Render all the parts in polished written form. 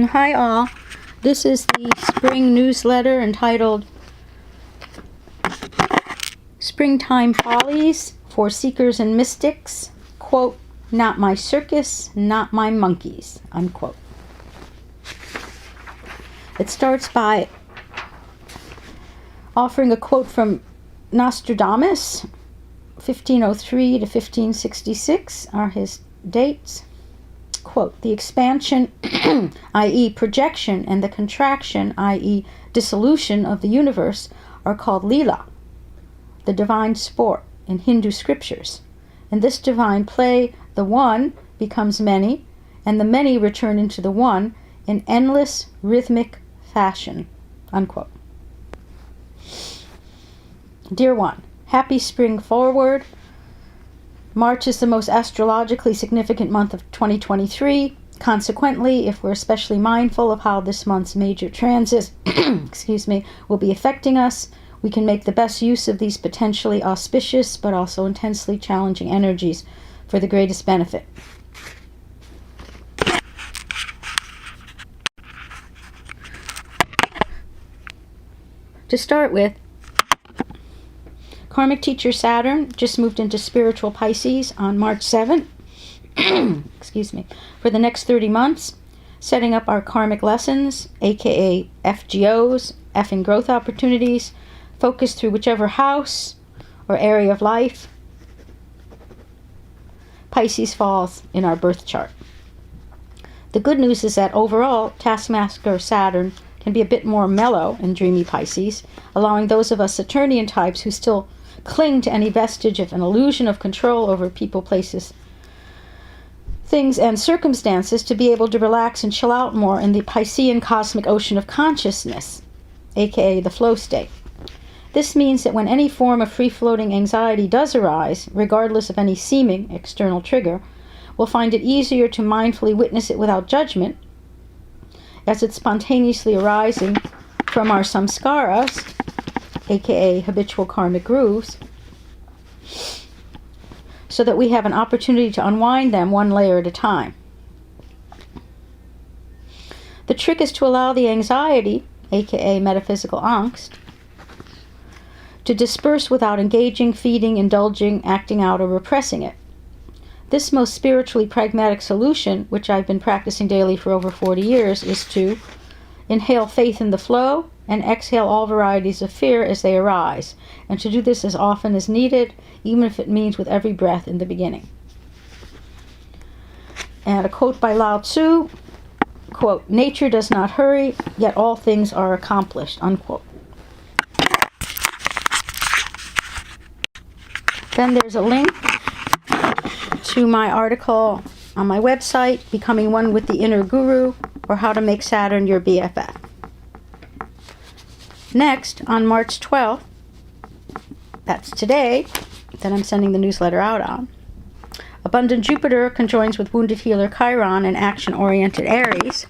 Hi all. This is the spring newsletter entitled Springtime Follies for Seekers and Mystics. Quote, "Not my circus, not my monkeys," unquote. It starts by offering a quote from Nostradamus. 1503 to 1566 are his dates. Quote, "The expansion, i.e. projection, and the contraction, i.e. dissolution of the universe are called Leela, the divine sport in Hindu scriptures. In this divine play, the one becomes many, and the many return into the one in endless rhythmic fashion," unquote. Dear one, happy spring forward. March is the most astrologically significant month of 2023. Consequently, if we're especially mindful of how this month's major transits will be affecting us, we can make the best use of these potentially auspicious but also intensely challenging energies for the greatest benefit. To start with, Karmic teacher Saturn just moved into spiritual Pisces on March 7th, for the next 30 months, setting up our karmic lessons, aka FGOs, effing growth opportunities, focused through whichever house or area of life Pisces falls in our birth chart. The good news is that overall, taskmaster Saturn can be a bit more mellow and dreamy Pisces, allowing those of us Saturnian types who still cling to any vestige of an illusion of control over people, places, things, and circumstances to be able to relax and chill out more in the Piscean cosmic ocean of consciousness, aka the flow state. This means that when any form of free-floating anxiety does arise, regardless of any seeming external trigger, we'll find it easier to mindfully witness it without judgment, as it's spontaneously arising from our samskaras, aka habitual karmic grooves, so that we have an opportunity to unwind them one layer at a time. The trick is to allow the anxiety, aka metaphysical angst, to disperse without engaging, feeding, indulging, acting out, or repressing it. This most spiritually pragmatic solution, which I've been practicing daily for over 40 years, is to inhale faith in the flow and exhale all varieties of fear as they arise, and to do this as often as needed, even if it means with every breath in the beginning. And a quote by Lao Tzu, quote, "Nature does not hurry, yet all things are accomplished," unquote. Then there's a link to my article on my website, Becoming One with the Inner Guru, or How to Make Saturn Your BFF. Next, on March 12th, that's today, that I'm sending the newsletter out on, Abundant Jupiter conjoins with Wounded Healer Chiron and Action-Oriented Aries,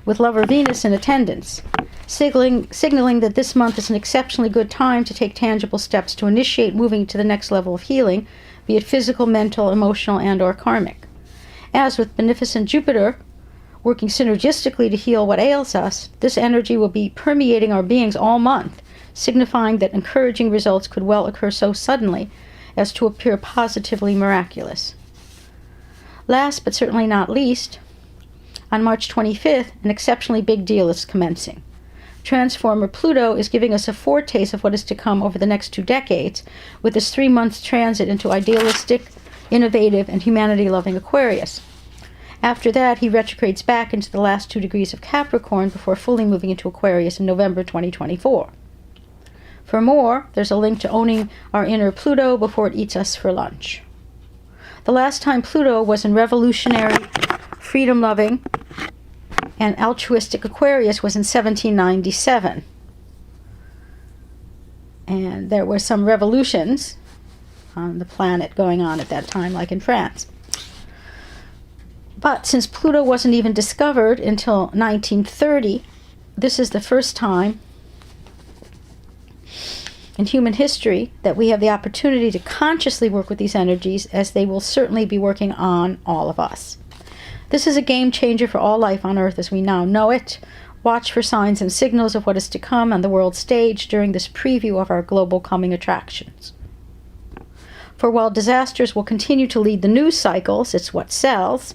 with Lover Venus in attendance, signaling that this month is an exceptionally good time to take tangible steps to initiate moving to the next level of healing, be it physical, mental, emotional, and/or karmic. As with beneficent Jupiter working synergistically to heal what ails us, this energy will be permeating our beings all month, signifying that encouraging results could well occur so suddenly as to appear positively miraculous. Last but certainly not least, on March 25th, an exceptionally big deal is commencing. Transformer Pluto is giving us a foretaste of what is to come over the next 2 decades, with this 3-month transit into idealistic, innovative, and humanity-loving Aquarius. After that, he retrogrades back into the last 2 degrees of Capricorn before fully moving into Aquarius in November 2024. For more, there's a link to owning our inner Pluto before it eats us for lunch. The last time Pluto was in revolutionary, freedom-loving, and altruistic Aquarius was in 1797. And there were some revolutions on the planet going on at that time, like in France. But since Pluto wasn't even discovered until 1930, this is the first time in human history that we have the opportunity to consciously work with these energies, as they will certainly be working on all of us. This is a game changer for all life on Earth as we now know it. Watch for signs and signals of what is to come on the world stage during this preview of our global coming attractions. For while disasters will continue to lead the news cycles, it's what sells,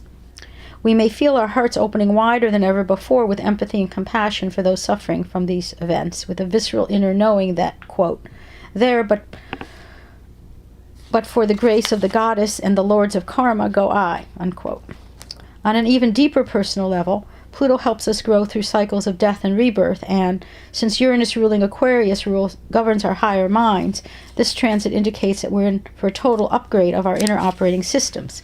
we may feel our hearts opening wider than ever before with empathy and compassion for those suffering from these events, with a visceral inner knowing that, quote, there, but for the grace of the goddess and the lords of karma go I, unquote. On an even deeper personal level, Pluto helps us grow through cycles of death and rebirth, and since Uranus ruling Aquarius governs our higher minds, this transit indicates that we're in for a total upgrade of our inner operating systems.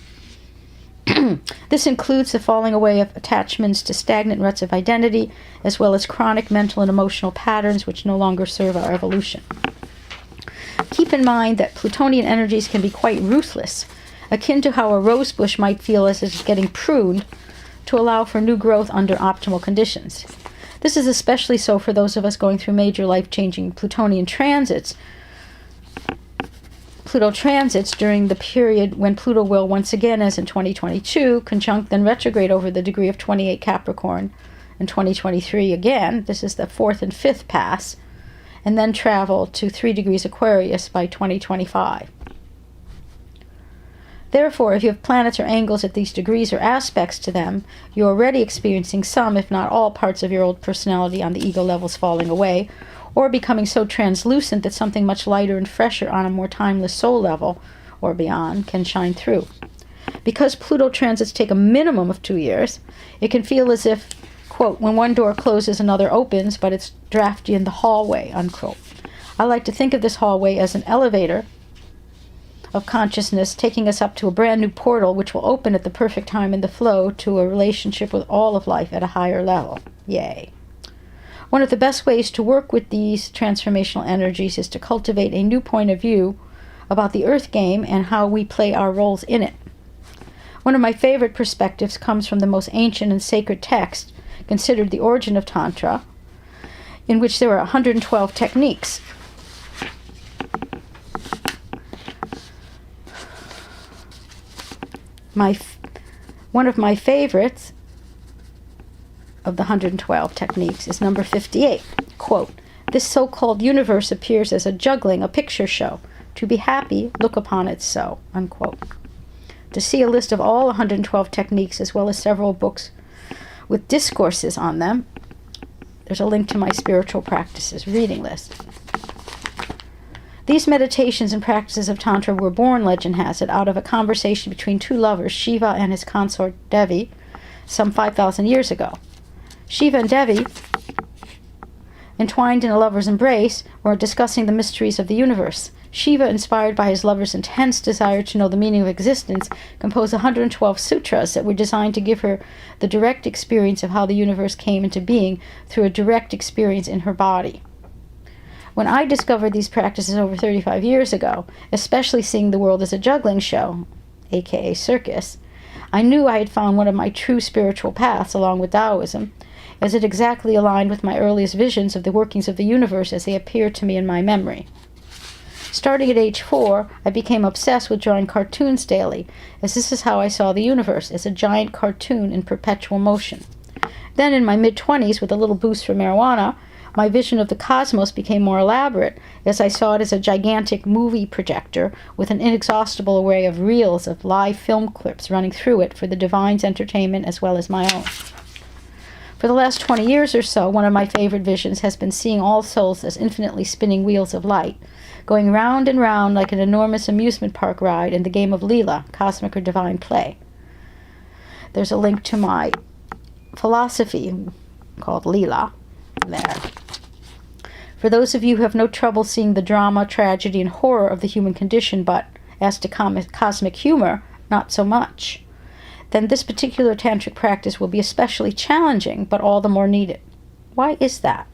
This includes the falling away of attachments to stagnant ruts of identity, as well as chronic mental and emotional patterns which no longer serve our evolution. Keep in mind that Plutonian energies can be quite ruthless, akin to how a rose bush might feel as it's getting pruned to allow for new growth under optimal conditions. This is especially so for those of us going through major life-changing Plutonian transits. Pluto transits during the period when Pluto will, once again as in 2022, conjunct then retrograde over the degree of 28 Capricorn in 2023 again. This is the 4th and 5th pass, and then travel to 3 degrees Aquarius by 2025. Therefore, if you have planets or angles at these degrees or aspects to them, you're already experiencing some, if not all, parts of your old personality on the ego levels falling away, or becoming so translucent that something much lighter and fresher on a more timeless soul level, or beyond, can shine through. Because Pluto transits take a minimum of 2 years, it can feel as if, quote, when one door closes, another opens, but it's drafty in the hallway, unquote. I like to think of this hallway as an elevator of consciousness taking us up to a brand new portal which will open at the perfect time in the flow to a relationship with all of life at a higher level. Yay. One of the best ways to work with these transformational energies is to cultivate a new point of view about the Earth game and how we play our roles in it. One of my favorite perspectives comes from the most ancient and sacred text, considered the origin of Tantra, in which there are 112 techniques. One of my favorites of the 112 techniques is number 58. Quote, this so-called universe appears as a juggling, a picture show. To be happy, look upon it so, unquote. To see a list of all 112 techniques as well as several books with discourses on them, there's a link to my spiritual practices reading list. These meditations and practices of Tantra were born, legend has it, out of a conversation between two lovers, Shiva and his consort Devi, some 5,000 years ago. Shiva and Devi, entwined in a lover's embrace, were discussing the mysteries of the universe. Shiva, inspired by his lover's intense desire to know the meaning of existence, composed 112 sutras that were designed to give her the direct experience of how the universe came into being through a direct experience in her body. When I discovered these practices over 35 years ago, especially seeing the world as a juggling show, aka Circus, I knew I had found one of my true spiritual paths along with Taoism, as it exactly aligned with my earliest visions of the workings of the universe as they appeared to me in my memory. Starting at age 4, I became obsessed with drawing cartoons daily, as this is how I saw the universe, as a giant cartoon in perpetual motion. Then in my mid-20s, with a little boost from marijuana, my vision of the cosmos became more elaborate, as I saw it as a gigantic movie projector with an inexhaustible array of reels of live film clips running through it for the divine's entertainment as well as my own. For the last 20 years or so, one of my favorite visions has been seeing all souls as infinitely spinning wheels of light, going round and round like an enormous amusement park ride in the game of Leela, cosmic or divine play. There's a link to my philosophy called Leela there. For those of you who have no trouble seeing the drama, tragedy, and horror of the human condition, but as to cosmic humor, not so much, then this particular tantric practice will be especially challenging, but all the more needed. Why is that?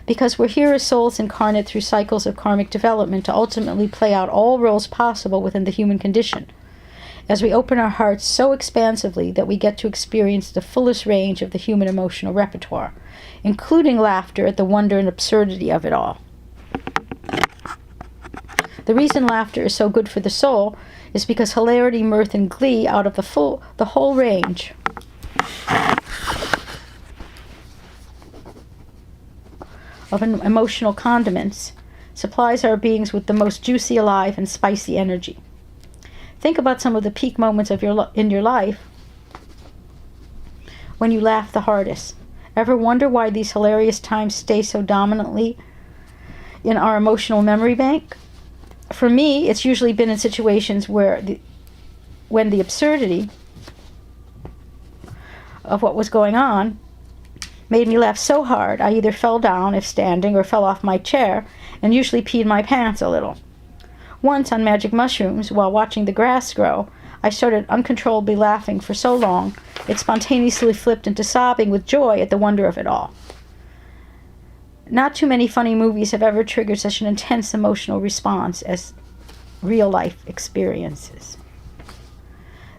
Because we're here as souls incarnate through cycles of karmic development to ultimately play out all roles possible within the human condition, as we open our hearts so expansively that we get to experience the fullest range of the human emotional repertoire, including laughter at the wonder and absurdity of it all. The reason laughter is so good for the soul is because hilarity, mirth, and glee out of the whole range of emotional condiments, supplies our beings with the most juicy, alive, and spicy energy. Think about some of the peak moments of in your life when you laugh the hardest. Ever wonder why these hilarious times stay so dominantly in our emotional memory bank? For me, it's usually been in situations when the absurdity of what was going on made me laugh so hard I either fell down if standing or fell off my chair, and usually peed my pants a little. Once on magic mushrooms, while watching the grass grow, I started uncontrollably laughing for so long it spontaneously flipped into sobbing with joy at the wonder of it all. Not too many funny movies have ever triggered such an intense emotional response as real-life experiences.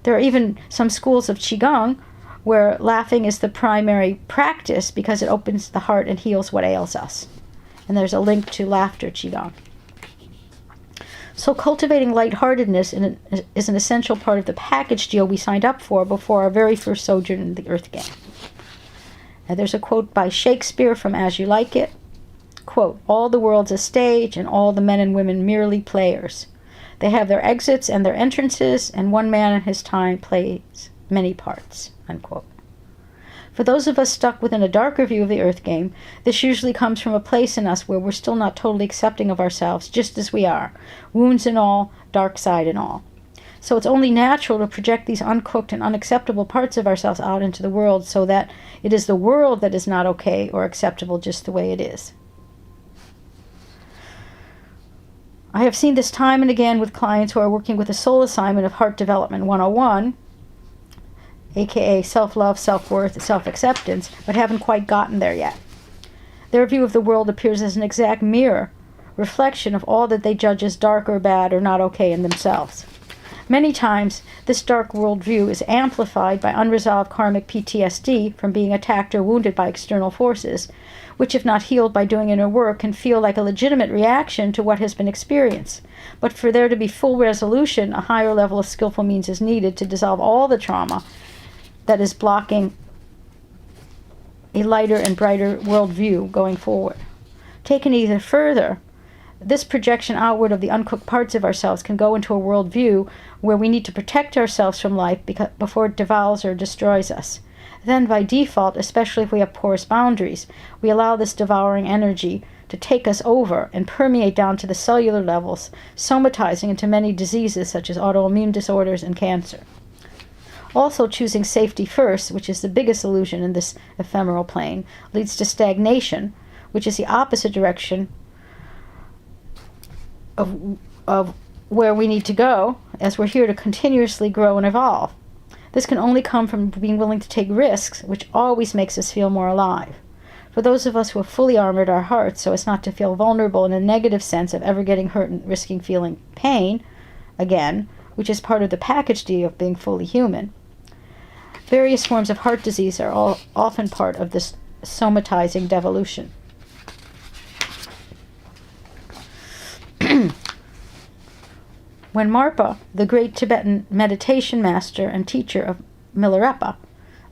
There are even some schools of Qigong where laughing is the primary practice because it opens the heart and heals what ails us. And there's a link to laughter Qigong. So cultivating lightheartedness is an essential part of the package deal we signed up for before our very first sojourn in the Earth Game. And there's a quote by Shakespeare from As You Like It. Quote, "All the world's a stage, and all the men and women merely players. They have their exits and their entrances, and one man in his time plays many parts." Unquote. For those of us stuck within a darker view of the Earth Game, this usually comes from a place in us where we're still not totally accepting of ourselves just as we are, wounds and all, dark side and all. So it's only natural to project these uncooked and unacceptable parts of ourselves out into the world so that it is the world that is not okay or acceptable just the way it is. I have seen this time and again with clients who are working with a soul assignment of Heart Development 101, aka self-love, self-worth, self-acceptance, but haven't quite gotten there yet. Their view of the world appears as an exact mirror, reflection of all that they judge as dark or bad or not okay in themselves. Many times, this dark worldview is amplified by unresolved karmic PTSD from being attacked or wounded by external forces, which, if not healed by doing inner work, can feel like a legitimate reaction to what has been experienced. But for there to be full resolution, a higher level of skillful means is needed to dissolve all the trauma that is blocking a lighter and brighter worldview going forward. Taken either further, this projection outward of the uncooked parts of ourselves can go into a worldview where we need to protect ourselves from life before it devours or destroys us. Then, by default, especially if we have porous boundaries, we allow this devouring energy to take us over and permeate down to the cellular levels, somatizing into many diseases such as autoimmune disorders and cancer. Also, choosing safety first, which is the biggest illusion in this ephemeral plane, leads to stagnation, which is the opposite direction of where we need to go, as we're here to continuously grow and evolve. This can only come from being willing to take risks, which always makes us feel more alive. For those of us who have fully armored our hearts so as not to feel vulnerable in a negative sense of ever getting hurt and risking feeling pain again, which is part of the package deal of being fully human, various forms of heart disease are often part of this somatizing devolution. When Marpa, the great Tibetan meditation master and teacher of Milarepa,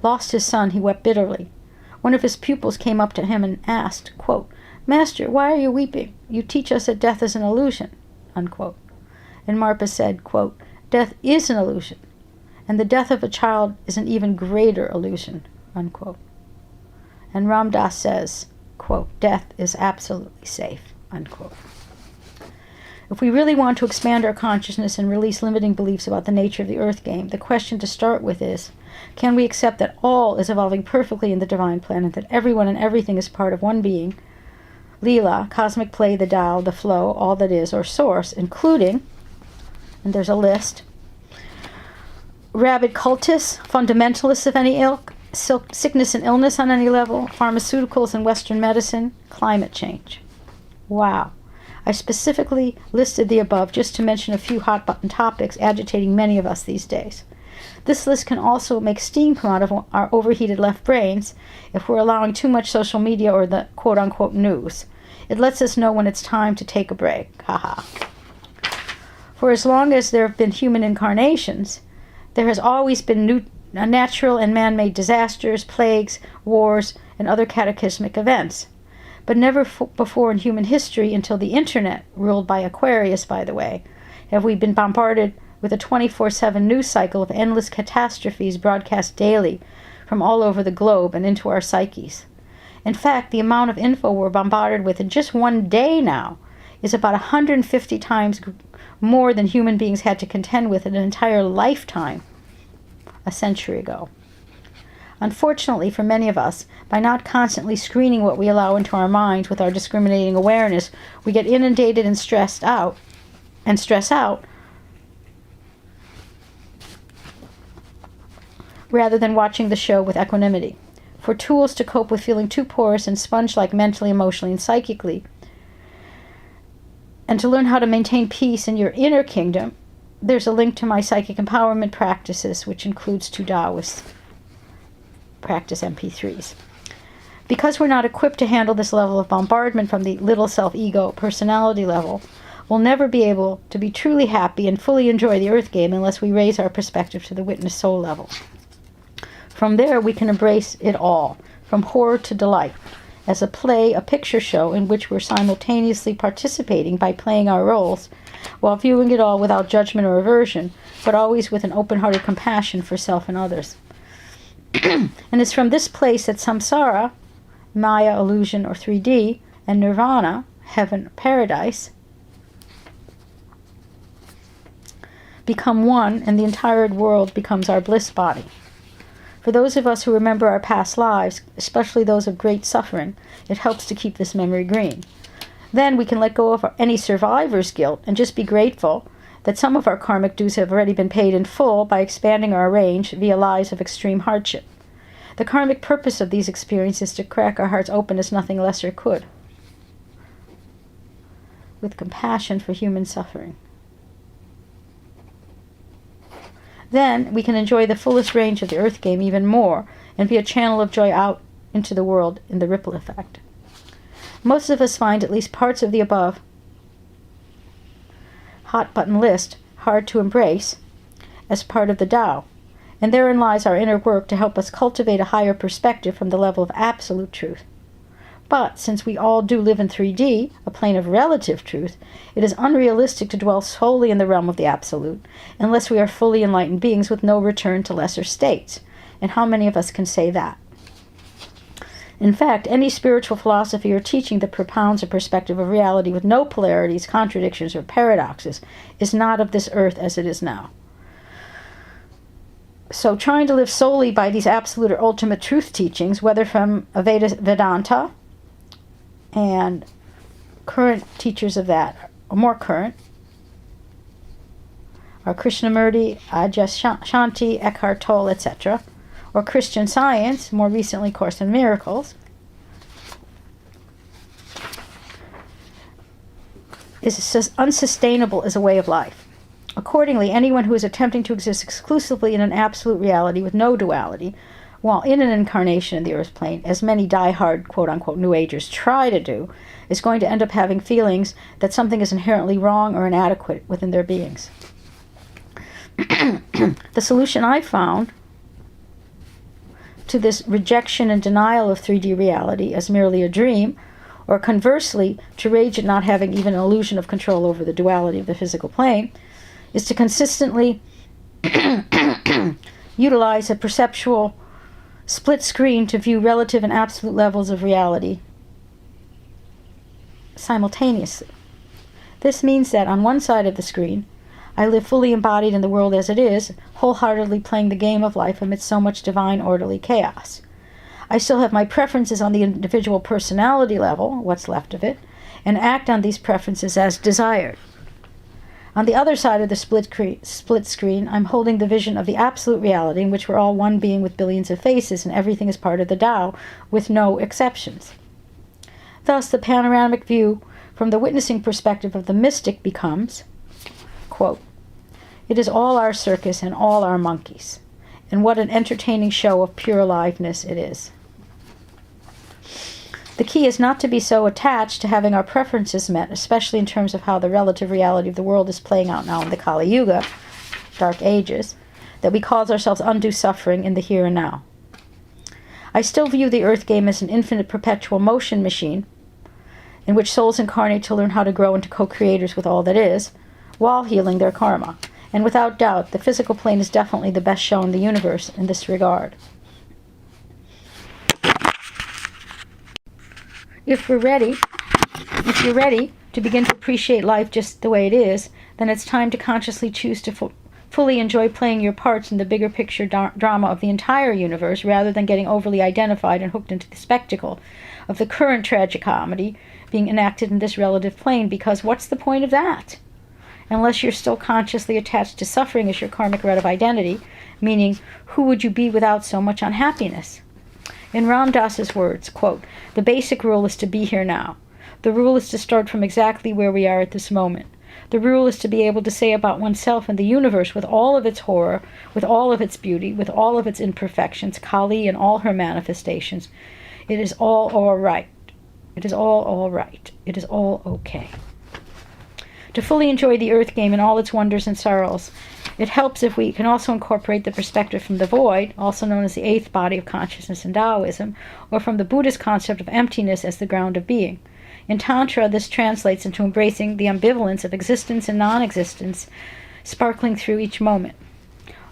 lost his son, he wept bitterly. One of his pupils came up to him and asked, quote, "Master, why are you weeping? You teach us that death is an illusion." Unquote. And Marpa said, quote, "Death is an illusion, and the death of a child is an even greater illusion." Unquote. And Ram Dass says, quote, "Death is absolutely safe." Unquote. If we really want to expand our consciousness and release limiting beliefs about the nature of the Earth Game, the question to start with is, can we accept that all is evolving perfectly in the divine plan and that everyone and everything is part of one being, Leela, cosmic play, the Tao, the flow, all that is, or source, including, and there's a list, rabid cultists, fundamentalists of any ilk, sickness and illness on any level, pharmaceuticals and Western medicine, climate change. Wow. I specifically listed the above just to mention a few hot-button topics agitating many of us these days. This list can also make steam come out of our overheated left brains if we're allowing too much social media or the quote-unquote news. It lets us know when it's time to take a break. Haha. For as long as there have been human incarnations, there has always been natural and man-made disasters, plagues, wars, and other cataclysmic events. But never before in human history, until the internet, ruled by Aquarius, by the way, have we been bombarded with a 24/7 news cycle of endless catastrophes broadcast daily from all over the globe and into our psyches. In fact, the amount of info we're bombarded with in just one day now is about 150 times more than human beings had to contend with in an entire lifetime a century ago. Unfortunately for many of us, by not constantly screening what we allow into our minds with our discriminating awareness, we get inundated and stress out rather than watching the show with equanimity. For tools to cope with feeling too porous and sponge-like mentally, emotionally, and psychically, and to learn how to maintain peace in your inner kingdom, there's a link to my psychic empowerment practices, which includes 2 Taoist practice MP3s. Because we're not equipped to handle this level of bombardment from the little self-ego personality level, we'll never be able to be truly happy and fully enjoy the earth game unless we raise our perspective to the witness soul level. From there, we can embrace it all, from horror to delight, as a play, a picture show in which we're simultaneously participating by playing our roles, while viewing it all without judgment or aversion, but always with an open-hearted compassion for self and others. And it's from this place that samsara, Maya, illusion, or 3D, and nirvana, heaven, paradise, become one, and the entire world becomes our bliss body. For those of us who remember our past lives, especially those of great suffering, it helps to keep this memory green. Then we can let go of any survivor's guilt and just be grateful that some of our karmic dues have already been paid in full by expanding our range via lives of extreme hardship. The karmic purpose of these experiences is to crack our hearts open as nothing lesser could, with compassion for human suffering. Then we can enjoy the fullest range of the earth game even more and be a channel of joy out into the world in the ripple effect. Most of us find at least parts of the above hot button list hard to embrace as part of the Tao, and therein lies our inner work to help us cultivate a higher perspective from the level of absolute truth. But since we all do live in 3D, a plane of relative truth, it is unrealistic to dwell solely in the realm of the absolute, unless we are fully enlightened beings with no return to lesser states. And how many of us can say that? In fact, any spiritual philosophy or teaching that propounds a perspective of reality with no polarities, contradictions, or paradoxes is not of this earth as it is now. So trying to live solely by these absolute or ultimate truth teachings, whether from Vedanta, and current teachers of that, or more current, are Krishnamurti, Adyashanti, Eckhart Tolle, etc., or Christian Science, more recently Course in Miracles, is unsustainable as a way of life. Accordingly, anyone who is attempting to exist exclusively in an absolute reality with no duality, while in an incarnation in the earth plane, as many die-hard quote-unquote New Agers try to do, is going to end up having feelings that something is inherently wrong or inadequate within their beings. The solution I found to this rejection and denial of 3D reality as merely a dream, or conversely, to rage at not having even an illusion of control over the duality of the physical plane, is to consistently utilize a perceptual split screen to view relative and absolute levels of reality simultaneously. This means that on one side of the screen, I live fully embodied in the world as it is, wholeheartedly playing the game of life amidst so much divine, orderly chaos. I still have my preferences on the individual personality level, what's left of it, and act on these preferences as desired. On the other side of the split screen, I'm holding the vision of the absolute reality in which we're all one being with billions of faces and everything is part of the Tao, with no exceptions. Thus, the panoramic view from the witnessing perspective of the mystic becomes, quote, "It is all our circus and all our monkeys, and what an entertaining show of pure aliveness it is." The key is not to be so attached to having our preferences met, especially in terms of how the relative reality of the world is playing out now in the Kali Yuga, Dark Ages, that we cause ourselves undue suffering in the here and now. I still view the earth game as an infinite perpetual motion machine, in which souls incarnate to learn how to grow into co-creators with all that is, while healing their karma. And without doubt, the physical plane is definitely the best show in the universe in this regard. If you're ready to begin to appreciate life just the way it is, then it's time to consciously choose to fully enjoy playing your parts in the bigger picture drama of the entire universe, rather than getting overly identified and hooked into the spectacle of the current tragicomedy being enacted in this relative plane, because what's the point of that? Unless you're still consciously attached to suffering as your karmic red of identity, meaning, who would you be without so much unhappiness? In Ram Dass's words, quote, "The basic rule is to be here now. The rule is to start from exactly where we are at this moment. The rule is to be able to say about oneself and the universe, with all of its horror, with all of its beauty, with all of its imperfections, Kali and all her manifestations, it is all right. It is all right. It is all okay." To fully enjoy the earth game and all its wonders and sorrows, it helps if we can also incorporate the perspective from the void, also known as the eighth body of consciousness in Taoism, or from the Buddhist concept of emptiness as the ground of being. In Tantra, this translates into embracing the ambivalence of existence and non-existence, sparkling through each moment.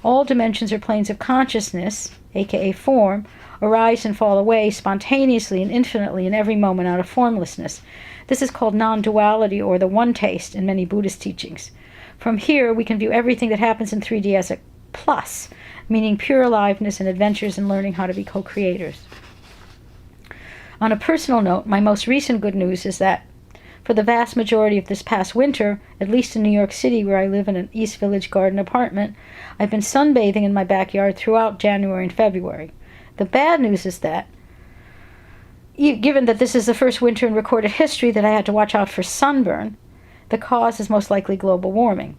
All dimensions or planes of consciousness, aka form, arise and fall away spontaneously and infinitely in every moment out of formlessness. This is called non-duality, or the one taste in many Buddhist teachings. From here, we can view everything that happens in 3D as a plus, meaning pure aliveness and adventures in learning how to be co-creators. On a personal note, my most recent good news is that for the vast majority of this past winter, at least in New York City, where I live in an East Village garden apartment, I've been sunbathing in my backyard throughout January and February. The bad news is that, given that this is the first winter in recorded history that I had to watch out for sunburn, the cause is most likely global warming.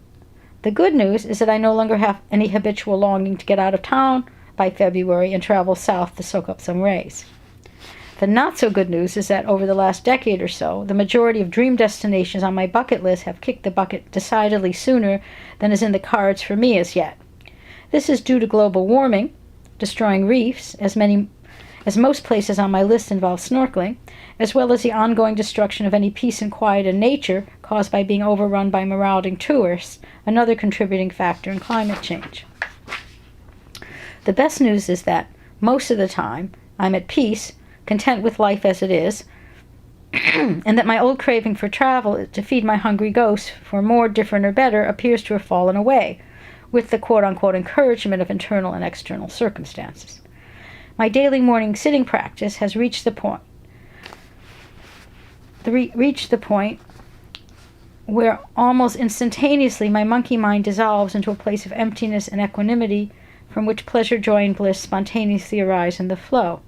The good news is that I no longer have any habitual longing to get out of town by February and travel south to soak up some rays. The not-so-good news is that over the last decade or so, the majority of dream destinations on my bucket list have kicked the bucket decidedly sooner than is in the cards for me as yet. This is due to global warming, destroying reefs, as most places on my list involve snorkeling, as well as the ongoing destruction of any peace and quiet in nature caused by being overrun by marauding tourists, another contributing factor in climate change. The best news is that, most of the time, I'm at peace, content with life as it is, and that my old craving for travel to feed my hungry ghost for more, different, or better appears to have fallen away, with the quote-unquote encouragement of internal and external circumstances. My daily morning sitting practice has reached the point where almost instantaneously my monkey mind dissolves into a place of emptiness and equanimity, from which pleasure, joy, and bliss spontaneously arise in the flow.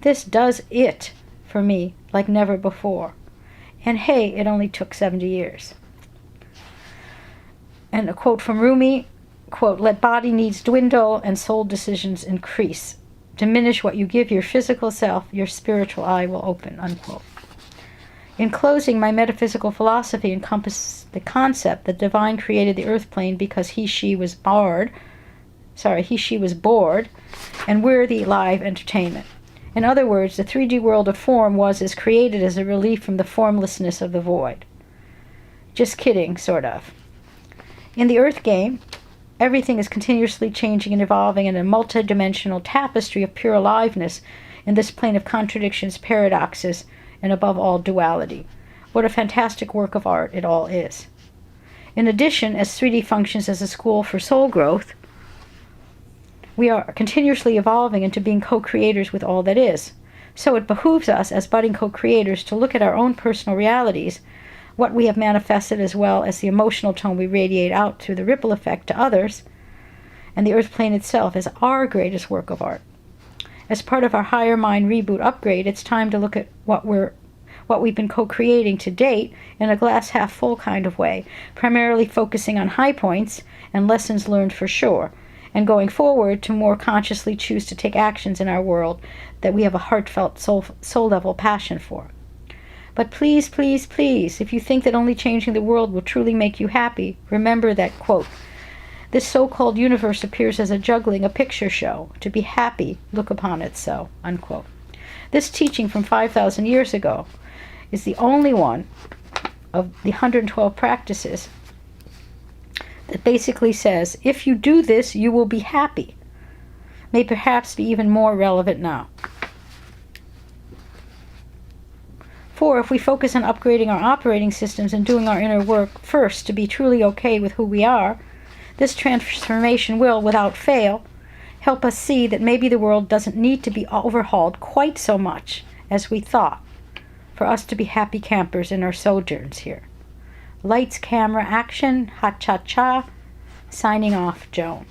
This does it for me like never before. And hey, it only took 70 years. And a quote from Rumi, quote, "Let body needs dwindle and soul decisions increase. Diminish what you give your physical self, your spiritual eye will open," unquote. In closing, my metaphysical philosophy encompasses the concept that divine created the earth plane because he, she was bored, and we're the live entertainment. In other words, the 3D world of form is created as a relief from the formlessness of the void. Just kidding, sort of. In the earth game, everything is continuously changing and evolving in a multidimensional tapestry of pure aliveness in this plane of contradictions, paradoxes, and above all, duality. What a fantastic work of art it all is. In addition, as 3D functions as a school for soul growth, we are continuously evolving into being co-creators with all that is. So it behooves us, as budding co-creators, to look at our own personal realities, what we have manifested, as well as the emotional tone we radiate out through the ripple effect to others, and the earth plane itself as our greatest work of art. As part of our higher mind reboot upgrade, it's time to look at what we've been co-creating to date in a glass half full kind of way, primarily focusing on high points and lessons learned for sure, and going forward to more consciously choose to take actions in our world that we have a heartfelt soul-level passion for. But please, please, please, if you think that only changing the world will truly make you happy, remember that, quote, "This so-called universe appears as a picture show. To be happy, look upon it so," unquote. This teaching from 5,000 years ago is the only one of the 112 practices that basically says, if you do this, you will be happy. May perhaps be even more relevant now. For if we focus on upgrading our operating systems and doing our inner work first to be truly okay with who we are, this transformation will, without fail, help us see that maybe the world doesn't need to be overhauled quite so much as we thought for us to be happy campers in our sojourns here. Lights, camera, action, ha-cha-cha. Signing off, Joan.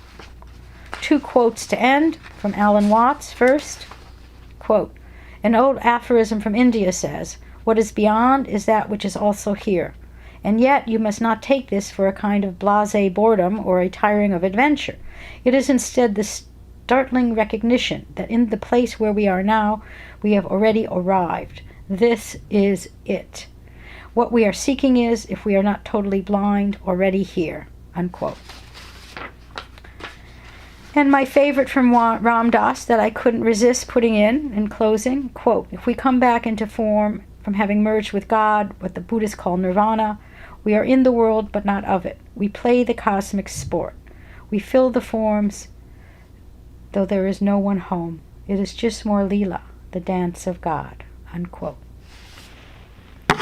2 quotes to end from Alan Watts. First, quote, an old aphorism from India says, what is beyond is that which is also here. And yet you must not take this for a kind of blasé boredom or a tiring of adventure. It is instead the startling recognition that in the place where we are now, we have already arrived. This is it. What we are seeking is, if we are not totally blind, already here, unquote. And my favorite from Ram Dass that I couldn't resist putting in closing, quote, if we come back into form from having merged with God, what the Buddhists call nirvana, we are in the world but not of it. We play the cosmic sport. We fill the forms, though there is no one home. It is just more Leela, the dance of God, unquote.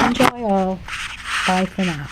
Enjoy all. Bye for now.